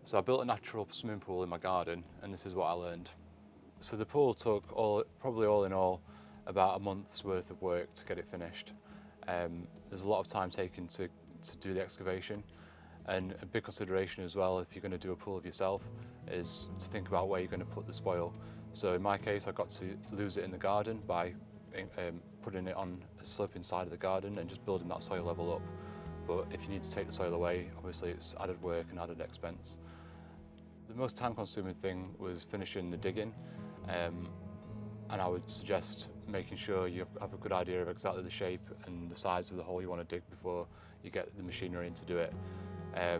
So I built a natural swimming pool in my garden, and this is what I learned. So the pool took probably all in all about a month's worth of work to get it finished. There's a lot of time taken to do the excavation, and a big consideration as well, if you're going to do a pool of yourself, is to think about where you're going to put the spoil. So in my case, I got to lose it in the garden by putting it on a sloping side of the garden and just building that soil level up. But if you need to take the soil away, obviously it's added work and added expense. The most time-consuming thing was finishing the digging, and I would suggest making sure you have a good idea of exactly the shape and the size of the hole you want to dig before you get the machinery in to do it. I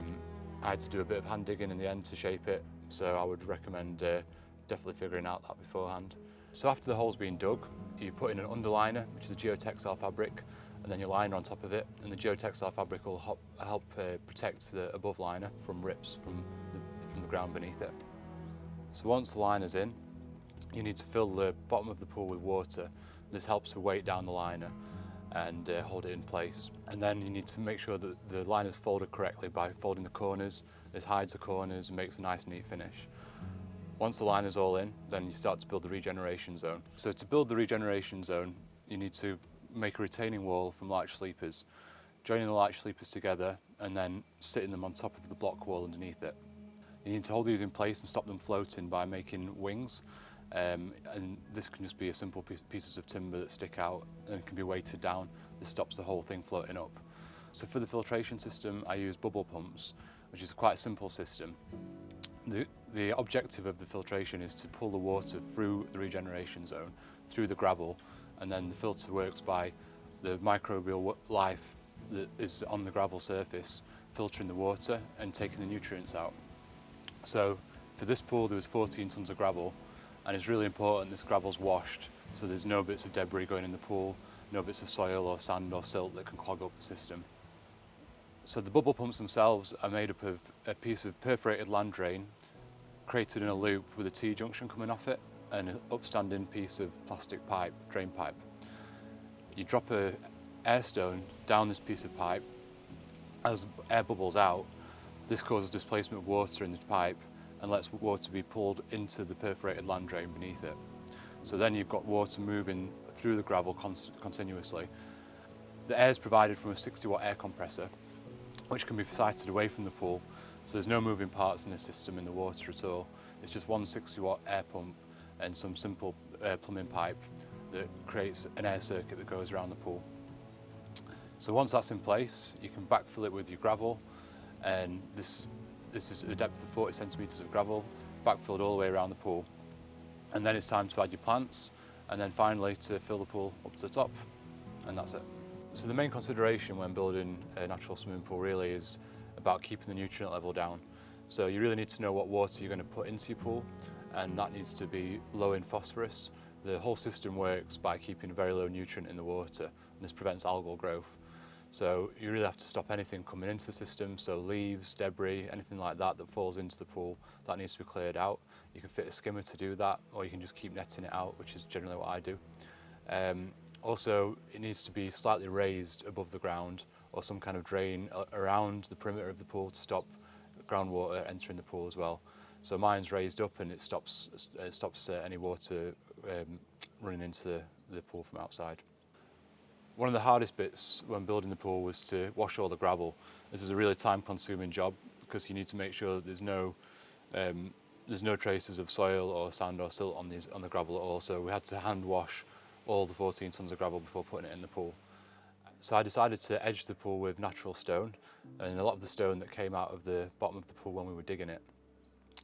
had to do a bit of hand digging in the end to shape it, so I would recommend definitely figuring out that beforehand. So after the hole's been dug, you put in an underliner, which is a geotextile fabric, and then your liner on top of it, and the geotextile fabric will help protect the above liner from rips from the ground beneath it. So once the liner's in, you need to fill the bottom of the pool with water. This helps to weight down the liner and hold it in place. And then you need to make sure that the liner's folded correctly by folding the corners. This hides the corners and makes a nice neat finish. Once the liner's all in, then you start to build the regeneration zone. So to build the regeneration zone, you need to make a retaining wall from larch sleepers, joining the larch sleepers together and then sitting them on top of the block wall underneath it. You need to hold these in place and stop them floating by making wings, and this can just be a simple pieces of timber that stick out and can be weighted down. This stops the whole thing floating up. So for the filtration system, I use bubble pumps, which is quite a simple system. The objective of the filtration is to pull the water through the regeneration zone, through the gravel, and then the filter works by the microbial life that is on the gravel surface, filtering the water and taking the nutrients out. So for this pool there was 14 tonnes of gravel, and it's really important this gravel's washed, so there's no bits of debris going in the pool, no bits of soil or sand or silt that can clog up the system. So the bubble pumps themselves are made up of a piece of perforated land drain created in a loop with a T-junction coming off it and an upstanding piece of plastic pipe, drain pipe. You drop a air stone down this piece of pipe. As air bubbles out, this causes displacement of water in the pipe and lets water be pulled into the perforated land drain beneath it. So then you've got water moving through the gravel continuously. The air is provided from a 60-watt air compressor, which can be sited away from the pool, so there's no moving parts in the system in the water at all. It's just one 60-watt air pump and some simple plumbing pipe that creates an air circuit that goes around the pool. So once that's in place, you can backfill it with your gravel, and this is a depth of 40 centimetres of gravel, backfilled all the way around the pool. And then it's time to add your plants, and then finally to fill the pool up to the top, and that's it. So the main consideration when building a natural swimming pool really is about keeping the nutrient level down. So you really need to know what water you're going to put into your pool, and that needs to be low in phosphorus. The whole system works by keeping very low nutrient in the water, and this prevents algal growth. So you really have to stop anything coming into the system, so leaves, debris, anything like that that falls into the pool, that needs to be cleared out. You can fit a skimmer to do that, or you can just keep netting it out, which is generally what I do. Also, it needs to be slightly raised above the ground, or some kind of drain around the perimeter of the pool to stop groundwater entering the pool as well. So mine's raised up, and it stops any water running into the pool from outside. One of the hardest bits when building the pool was to wash all the gravel. This is a really time-consuming job because you need to make sure that there's no traces of soil or sand or silt on the gravel at all. So we had to hand wash all the 14 tonnes of gravel before putting it in the pool. So I decided to edge the pool with natural stone, and a lot of the stone that came out of the bottom of the pool when we were digging it.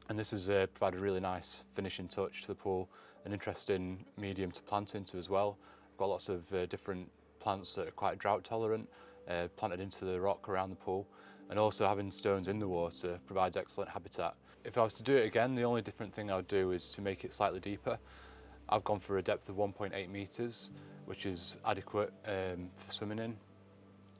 And this has provided a really nice finishing touch to the pool, an interesting medium to plant into as well. I've got lots of different plants that are quite drought tolerant, planted into the rock around the pool, and also having stones in the water provides excellent habitat. If I was to do it again, the only different thing I would do is to make it slightly deeper. I've gone for a depth of 1.8 metres, which is adequate for swimming in,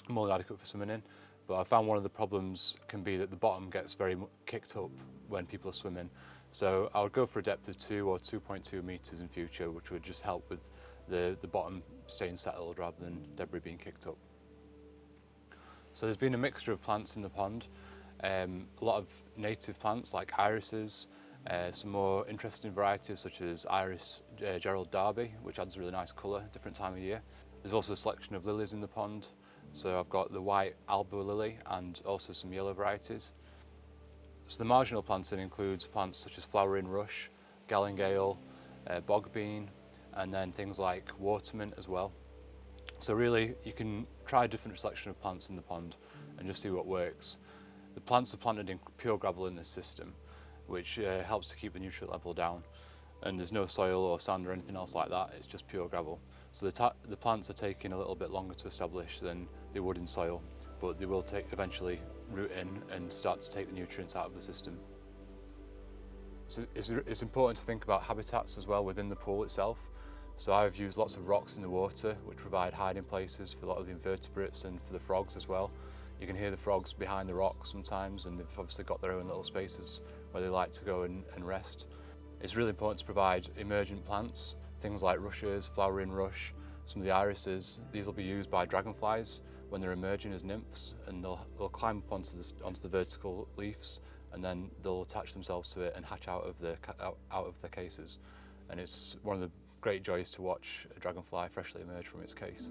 more than adequate for swimming in. But I found one of the problems can be that the bottom gets very kicked up when people are swimming. So I would go for a depth of 2 or 2.2 metres in future, which would just help with the bottom staying settled rather than debris being kicked up. So there's been a mixture of plants in the pond. A lot of native plants like irises, some more interesting varieties such as Iris Gerald Derby, which adds a really nice colour, different time of year. There's also a selection of lilies in the pond, so I've got the white Alba lily and also some yellow varieties. So the marginal planting includes plants such as flowering rush, galingale, bog bean, and then things like watermint as well. So really, you can try a different selection of plants in the pond and just see what works. The plants are planted in pure gravel in this system, which helps to keep the nutrient level down. And there's no soil or sand or anything else like that, it's just pure gravel. So the plants are taking a little bit longer to establish than they would in soil, but they will eventually root in and start to take the nutrients out of the system. So it's important to think about habitats as well within the pool itself. So I've used lots of rocks in the water, which provide hiding places for a lot of the invertebrates and for the frogs as well. You can hear the frogs behind the rocks sometimes, and they've obviously got their own little spaces where they like to go and rest. It's really important to provide emergent plants, things like rushes, flowering rush, some of the irises. These will be used by dragonflies when they're emerging as nymphs, and they'll climb up onto the vertical leaves, and then they'll attach themselves to it and hatch out of their cases. And it's one of the great joys to watch a dragonfly freshly emerge from its case.